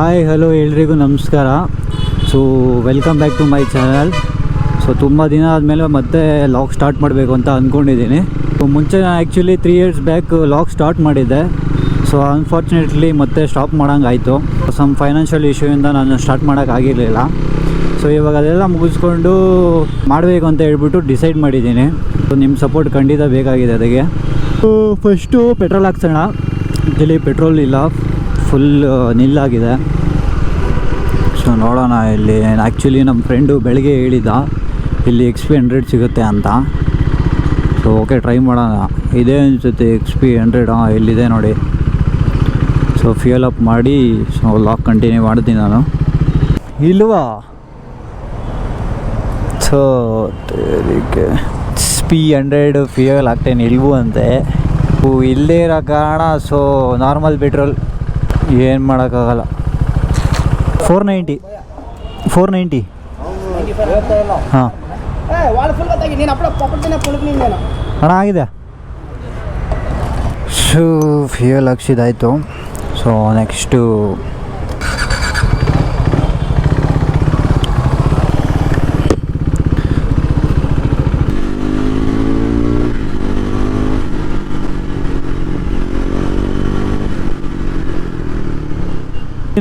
Hi hello ಎಲ್ರಿಗೂ ನಮಸ್ಕಾರ. So welcome back to my channel. So ತುಂಬ ದಿನ ಆದಮೇಲೆ ಮತ್ತೆ ಲಾಗ್ ಸ್ಟಾರ್ಟ್ ಮಾಡಬೇಕು ಅಂತ ಅಂದ್ಕೊಂಡಿದ್ದೀನಿ. ಸೊ ಮುಂಚೆ ನಾನು actually 3 years back log start ಮಾಡಿದ್ದೆ. ಸೊ ಅನ್ಫಾರ್ಚುನೇಟ್ಲಿ ಮತ್ತೆ ಸ್ಟಾಪ್ ಮಾಡೋಂಗಾಯಿತು. ಸಮ್ ಫೈನಾನ್ಷಿಯಲ್ ಇಶ್ಯೂಯಿಂದ ನಾನು ಸ್ಟಾರ್ಟ್ ಮಾಡೋಕ್ಕಾಗಿರಲಿಲ್ಲ. ಸೊ ಇವಾಗ ಅದೆಲ್ಲ ಮುಗಿಸ್ಕೊಂಡು ಮಾಡಬೇಕು ಅಂತ ಹೇಳ್ಬಿಟ್ಟು ಡಿಸೈಡ್ ಮಾಡಿದ್ದೀನಿ. ಸೊ ನಿಮ್ಮ ಸಪೋರ್ಟ್ ಖಂಡಿತ ಬೇಕಾಗಿದೆ ಅದಕ್ಕೆ. ಸೊ ಫಸ್ಟು ಪೆಟ್ರೋಲ್ ಹಾಕ್ಸೋಣ. ಇಲ್ಲಿ ಪೆಟ್ರೋಲ್ ಇಲ್ಲ, ಫುಲ್ ನಿಲ್ಲಾಗಿದೆ. ಸೊ ನೋಡೋಣ. ಇಲ್ಲಿ ಆ್ಯಕ್ಚುಲಿ ನಮ್ಮ ಫ್ರೆಂಡು ಬೆಳಗ್ಗೆ ಹೇಳಿದ್ದ ಇಲ್ಲಿ XP 100 ಸಿಗುತ್ತೆ ಅಂತ. ಸೊ ಓಕೆ, ಟ್ರೈ ಮಾಡೋಣ. ಇದೇ ಅನಿಸುತ್ತೆ XP 100. ಇಲ್ಲಿದೆ ನೋಡಿ. ಸೊ ಫ್ಯೂಯಲ್ ಅಪ್ ಮಾಡಿ ಸೊ ಲಾಗ್ ಕಂಟಿನ್ಯೂ ಮಾಡ್ತೀನಿ ನಾನು. ಇಲ್ವಾ? ಸೊ XP 100 ಫ್ಯೂಯಲ್ ಹಾಕ್ತೇನೆ ಇಲ್ವೂ ಅಂತೆ. ಇಲ್ಲೇ ಇರೋ ಕಾರಣ ಸೊ ನಾರ್ಮಲ್ ಪೆಟ್ರೋಲ್ ಏನು ಮಾಡೋಕ್ಕಾಗಲ್ಲ. 490 ಹಾಂ ಅಣ್ಣ ಆಗಿದೆ. ಸೊ ಫ್ಯೂಯಲ್ ಹಾಕ್ಸಿದಾಯಿತು. ಸೊ ನೆಕ್ಸ್ಟು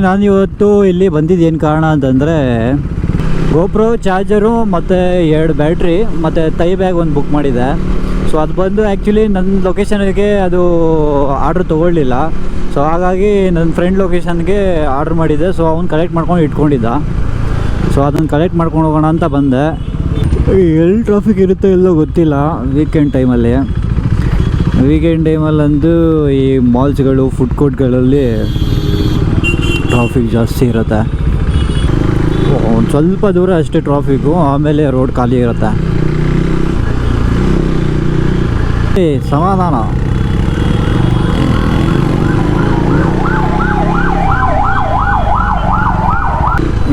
ನಾನು ಇವತ್ತು ಇಲ್ಲಿ ಬಂದಿದ್ದೇನು ಕಾರಣ ಅಂತಂದರೆ ಗೋಪ್ರೋ ಚಾರ್ಜರು ಮತ್ತು 2 ಬ್ಯಾಟ್ರಿ ಮತ್ತು ತೈ ಬ್ಯಾಗ್ ಒಂದು ಬುಕ್ ಮಾಡಿದ್ದೆ. ಸೊ ಅದು ಬಂದು ಆ್ಯಕ್ಚುಲಿ ನನ್ನ ಲೊಕೇಶನ್ಗೆ ಅದು ಆರ್ಡ್ರ್ ತೊಗೊಳ್ಳಿಲ್ಲ. ಸೊ ಹಾಗಾಗಿ ನನ್ನ ಫ್ರೆಂಡ್ ಲೊಕೇಶನ್ಗೆ ಆರ್ಡ್ರ್ ಮಾಡಿದ್ದೆ. ಸೊ ಅವ್ನು ಕಲೆಕ್ಟ್ ಮಾಡ್ಕೊಂಡು ಇಟ್ಕೊಂಡಿದ್ದ. ಸೊ ಅದನ್ನು ಕಲೆಕ್ಟ್ ಮಾಡ್ಕೊಂಡು ಹೋಗೋಣ ಅಂತ ಬಂದೆ. ಎಲ್ಲಿ ಟ್ರಾಫಿಕ್ ಇರುತ್ತೋ ಎಲ್ಲೋ ಗೊತ್ತಿಲ್ಲ. ವೀಕೆಂಡ್ ಟೈಮಲ್ಲಂತೂ ಈ ಮಾಲ್ಸ್ಗಳು ಫುಡ್ ಕೋರ್ಟ್ಗಳಲ್ಲಿ ಟ್ರಾಫಿಕ್ ಜಾಸ್ತಿ ಇರುತ್ತೆ. ಒಂದು ಸ್ವಲ್ಪ ದೂರ ಅಷ್ಟೇ ಟ್ರಾಫಿಕ್ಕು, ಆಮೇಲೆ ರೋಡ್ ಖಾಲಿ ಇರುತ್ತೆ. ಸಮಾಧಾನ.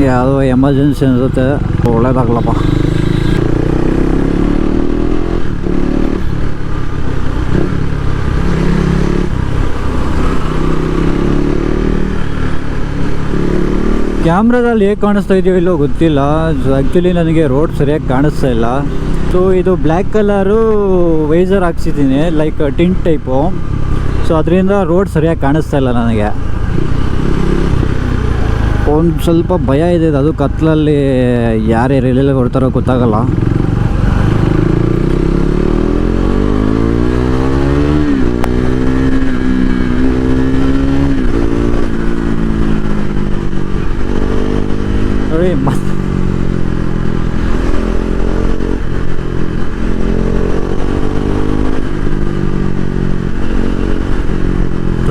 ಯಾವುದೋ ಎಮರ್ಜೆನ್ಸಿ ಅನಿಸುತ್ತೆ. ಒಳ್ಳೇದಾಗಲಪ್ಪ. ಕ್ಯಾಮ್ರಾದಲ್ಲಿ ಹೇಗೆ ಕಾಣಿಸ್ತಾ ಇದೆಯೋ ಇಲ್ಲೋ ಗೊತ್ತಿಲ್ಲ. ಸೊ ಆ್ಯಕ್ಚುಲಿ ನನಗೆ ರೋಡ್ ಸರಿಯಾಗಿ ಕಾಣಿಸ್ತಾ ಇಲ್ಲ. ಸೊ ಇದು ಬ್ಲ್ಯಾಕ್ ಕಲರು ವೈಸರ್ ಹಾಕ್ಸಿದ್ದೀನಿ, ಲೈಕ್ ಟಿಂಟ್ ಟೈಪು. ಸೊ ಅದರಿಂದ ರೋಡ್ ಸರಿಯಾಗಿ ಕಾಣಿಸ್ತಾ ಇಲ್ಲ ನನಗೆ. ಒಂದು ಸ್ವಲ್ಪ ಭಯ ಇದೆ. ಅದು ಕತ್ಲಲ್ಲಿ ಯಾರ್ಯಾರು ಎಲ್ಲೆಲ್ಲ ಬರ್ತಾರೋ ಗೊತ್ತಾಗಲ್ಲ.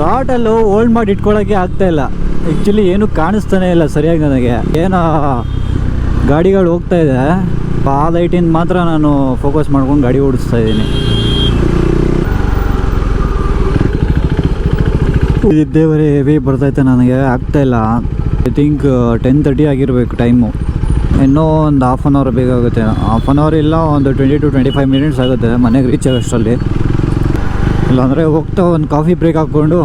ಥ್ರಾಟಲ್ಲು ಹೋಲ್ಡ್ ಮಾಡಿ ಇಟ್ಕೊಳ್ಳೋಕ್ಕೆ ಆಗ್ತಾಯಿಲ್ಲ. ಆ್ಯಕ್ಚುಲಿ ಏನೂ ಕಾಣಿಸ್ತಾನೆ ಇಲ್ಲ ಸರಿಯಾಗಿ ನನಗೆ. ಏನೋ ಗಾಡಿಗಳು ಹೋಗ್ತಾ ಇದೆ, ಆ ಲೈಟಿಂದ ಮಾತ್ರ ನಾನು ಫೋಕಸ್ ಮಾಡ್ಕೊಂಡು ಗಾಡಿ ಓಡಿಸ್ತಾ ಇದ್ದೀನಿ. ದೇವರೇ, ಹೆವಿ ಬರ್ತೈತೆ ನನಗೆ, ಆಗ್ತಾಯಿಲ್ಲ. ಐ ಥಿಂಕ್ 10:30 ಆಗಿರಬೇಕು ಟೈಮು. ಇನ್ನೂ ಒಂದು ಹಾಫ್ ಆನ್ ಅವರ್ ಬೇಕಾಗುತ್ತೆ. ಹಾಫ್ ಆನ್ ಅವರ್ ಇಲ್ಲ, ಒಂದು 20 to 25 minutes ಆಗುತ್ತೆ ಮನೆಗೆ ರೀಚ್ ಆಗೋಷ್ಟರಲ್ಲಿ. ಇಲ್ಲಾಂದರೆ ಹೋಗ್ತಾ ಒಂದು ಕಾಫಿ ಬ್ರೇಕ್ ಹಾಕ್ಕೊಂಡು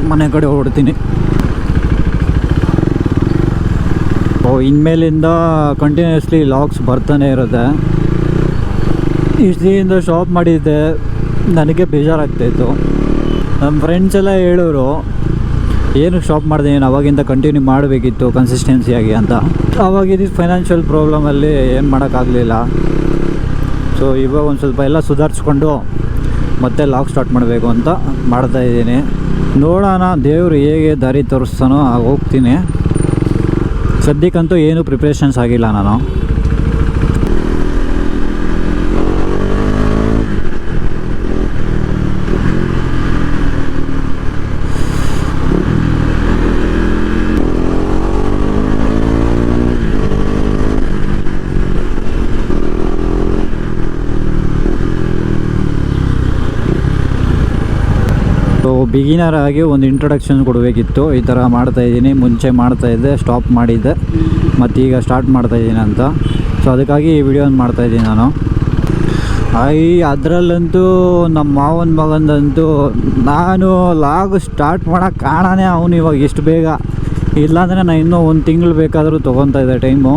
ಮನೆ ಕಡೆ ಹೊರಡ್ತೀನಿ. ಇನ್ಮೇಲಿಂದ ಕಂಟಿನ್ಯೂಸ್ಲಿ ಲಾಗ್ಸ್ ಬರ್ತಾನೆ ಇರುತ್ತೆ. ಇಷ್ಟಿಂದ ಶಾಪ್ ಮಾಡಿದ್ದೆ, ನನಗೆ ಬೇಜಾರಾಗ್ತಾಯಿತ್ತು. ನಮ್ಮ ಫ್ರೆಂಡ್ಸ್ ಎಲ್ಲ ಹೇಳೋರು ಏನಕ್ಕೆ ಶಾಪ್ ಮಾಡಿದೆ, ಏನು ಅವಾಗಿಂದ ಕಂಟಿನ್ಯೂ ಮಾಡಬೇಕಿತ್ತು ಕನ್ಸಿಸ್ಟೆನ್ಸಿಯಾಗಿ ಅಂತ. ಆವಾಗಿದ್ದು ಫೈನಾನ್ಷಿಯಲ್ ಪ್ರಾಬ್ಲಮಲ್ಲಿ ಏನು ಮಾಡೋಕ್ಕಾಗಲಿಲ್ಲ. ಸೊ ಇವಾಗ ಒಂದು ಸ್ವಲ್ಪ ಎಲ್ಲ ಸುಧಾರಿಸ್ಕೊಂಡು ಮತ್ತೆ ಲಾಗ್ ಸ್ಟಾರ್ಟ್ ಮಾಡಬೇಕು ಅಂತ ಮಾಡ್ತಾಯಿದ್ದೀನಿ. ನೋಡೋಣ ದೇವರು ಹೇಗೆ ದಾರಿ ತೋರಿಸ್ತಾನೋ ಆಗ ಹೋಗ್ತೀನಿ. ಸದ್ಯಕ್ಕಂತೂ ಏನೂ ಪ್ರಿಪ್ರೇಷನ್ಸ್ ಆಗಿಲ್ಲ ನಾನು. ಸೊ ಬಿಗಿನರ್ ಆಗಿ ಒಂದು ಇಂಟ್ರೊಡಕ್ಷನ್ ಕೊಡಬೇಕಿತ್ತು. ಈ ಥರ ಮಾಡ್ತಾಯಿದ್ದೀನಿ, ಮುಂಚೆ ಮಾಡ್ತಾಯಿದ್ದೆ, ಸ್ಟಾಪ್ ಮಾಡಿದ್ದೆ, ಮತ್ತು ಈಗ ಸ್ಟಾರ್ಟ್ ಮಾಡ್ತಾಯಿದ್ದೀನಿ ಅಂತ. ಸೊ ಅದಕ್ಕಾಗಿ ಈ ವಿಡಿಯೋನ ಮಾಡ್ತಾಯಿದ್ದೀನಿ ನಾನು. ಅದರಲ್ಲಂತೂ ನಮ್ಮ ಮಾವನ ಮಗಂದಂತೂ ನಾನು ಲಾಗ್ ಸ್ಟಾರ್ಟ್ ಮಾಡೋಕ್ಕೆ ಕಾರಣನೇ ಅವನು ಇವಾಗ ಎಷ್ಟು ಬೇಗ ಇಲ್ಲಾಂದರೆ ನಾನು ಇನ್ನೂ ಒಂದು ತಿಂಗಳು ಬೇಕಾದರೂ ತೊಗೊತಾ ಇದ್ದೆ ಟೈಮು.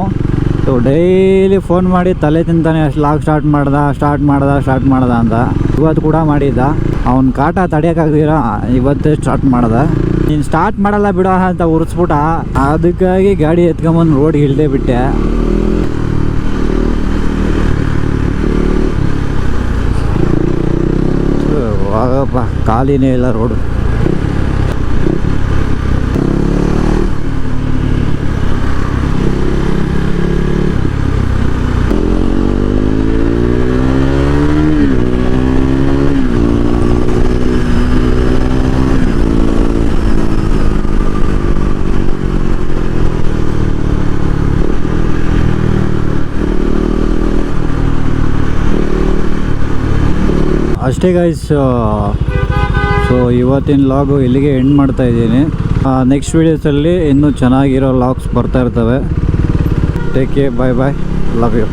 ಸೊ ಡೈಲಿ ಫೋನ್ ಮಾಡಿ ತಲೆ ತಿಂತಾನೆ ಲಾಗ್ ಸ್ಟಾರ್ಟ್ ಮಾಡ್ದ ಅಂತ. ಇವತ್ತು ಕೂಡ ಮಾಡಿದ್ದ, ಅವ್ನ ಕಾಟ ತಡೆಯೋಕ್ಕಾಗ್ದಿರ ಇವತ್ತೇ ಸ್ಟಾರ್ಟ್ ಮಾಡ್ದೆ. ನೀನು ಸ್ಟಾರ್ಟ್ ಮಾಡಲ್ಲ ಬಿಡೋ ಅಂತ ಉರಿಸ್ಬಿಟ್ಟ. ಅದಕ್ಕಾಗಿ ಗಾಡಿ ಎತ್ಕೊಂಬಂದು ರೋಡ್ಗೆ ಇಳ್ದೇ ಬಿಟ್ಟೆ. ಹೋಗಪ್ಪ, ಖಾಲಿನೇ ಇಲ್ಲ ರೋಡು. ಅಷ್ಟೇ ಗೈಸ್. ಸೊ ಇವತ್ತಿನ ಲಾಗು ಇಲ್ಲಿಗೆ ಎಂಡ್ ಮಾಡ್ತಾ ಇದ್ದೀನಿ. ನೆಕ್ಸ್ಟ್ ವೀಡಿಯೋಸಲ್ಲಿ ಇನ್ನೂ ಚೆನ್ನಾಗಿರೋ ಲಾಗ್ಸ್ ಬರ್ತಾ ಇರ್ತವೆ. Take care, bye bye, love you.